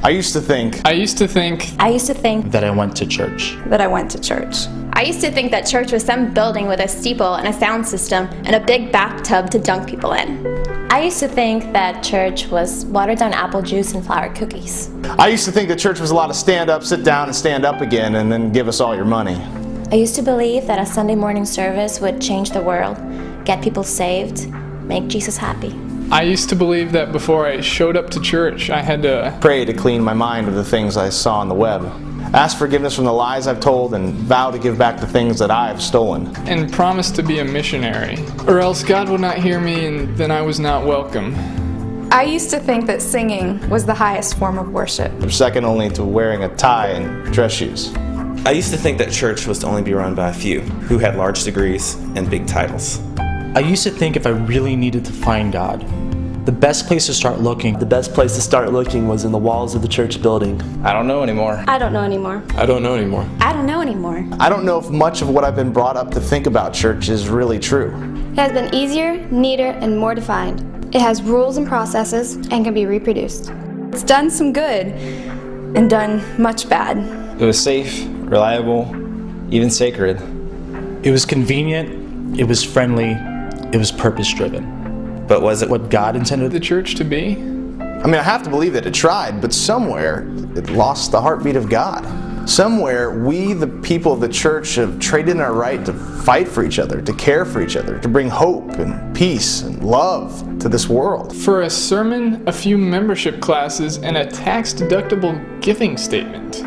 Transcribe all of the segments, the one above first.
I used to think I used to think that I went to church. that I went to church. I used to think that church was some building with a steeple and a sound system and a big bathtub to dunk people in. I used to think that church was watered down apple juice and flour cookies. I used to think that church was a lot of stand up, sit down, and stand up again, and then give us all your money. I used to believe that a Sunday morning service would change the world, get people saved, make Jesus happy. I used to believe that before I showed up to church, I had to Pray to clean my mind of the things I saw on the web. Ask forgiveness from the lies I've told and vow to give back the things that I have stolen. and promise to be a missionary, or else God would not hear me and then I was not welcome. I used to think that singing was the highest form of worship. Second only to wearing a tie and dress shoes. I used to think that church was to only be run by a few who had large degrees and big titles. I used to think if I really needed to find God, the best place to start looking The best place to start looking was in the walls of the church building. I don't know anymore. I don't know anymore. I don't know anymore. I don't know anymore. I don't know if much of what I've been brought up to think about church is really true. It has been easier, neater, and more defined. It has rules and processes and can be reproduced. It's done some good and done much bad. It was safe, reliable, even sacred. It was convenient, it was friendly, it was purpose-driven. But was it What God intended The church to be? I mean, I have to believe that it tried, but somewhere it lost the heartbeat of God. Somewhere we, the people of the church, have traded in our right to fight for each other, to care for each other, to bring hope and peace and love to this world. For a sermon, a few membership classes, and a tax-deductible giving statement.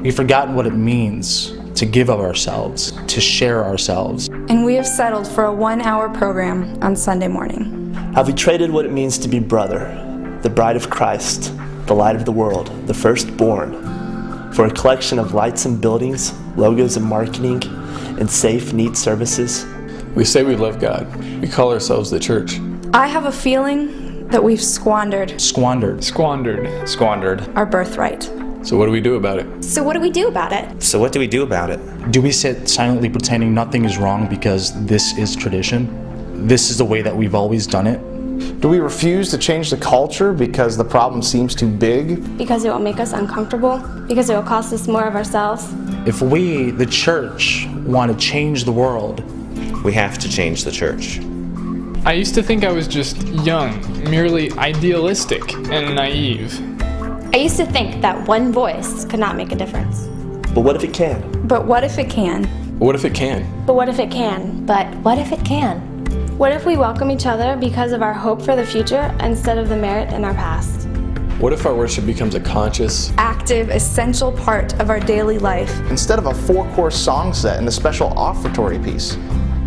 We've forgotten what it means to give of ourselves, to share ourselves. And we have settled for a 1-hour program on Sunday morning. Have we traded what it means to be brother, the bride of Christ, the light of the world, the firstborn, for a collection of lights and buildings, logos and marketing, and safe, neat services? We say we love God. We call ourselves the church. I have a feeling that we've squandered Squandered. Squandered. our birthright. So what do we do about it? So what do we do about it? So what do we do about it? Do we sit silently pretending nothing is wrong because this is tradition? This is the way that we've always done it? Do we refuse to change the culture because the problem seems too big? Because it will make us uncomfortable, because it will cost us more of ourselves. If we, the church, want to change the world, We have to change the church. I used to think I was just young, merely idealistic and naive. I used to think that one voice could not make a difference. But what if it can? But what if it can? What if it can? But what if it can? But what if it can? What if we welcome each other because of our hope for the future instead of the merit in our past? What if our worship becomes a conscious, Active, essential part of our daily life. Instead of a 4-course song set and a special offertory piece.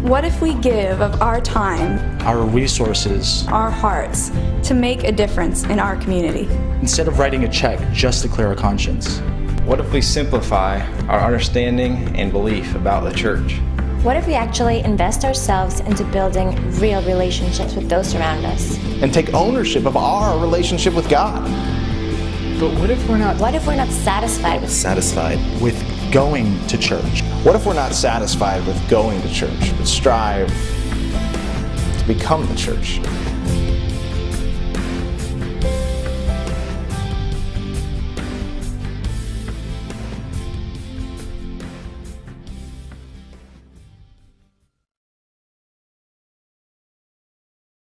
What if we give of our time, our resources, our hearts, to make a difference in our community? instead of writing a check just to clear a conscience? what if we simplify our understanding and belief about the church? What if we actually invest ourselves into building real relationships with those around us? And take ownership of our relationship with God. But what if we're not What if we're not satisfied with Satisfied. With going to church. What if we're not satisfied with going to church, but strive to become the church?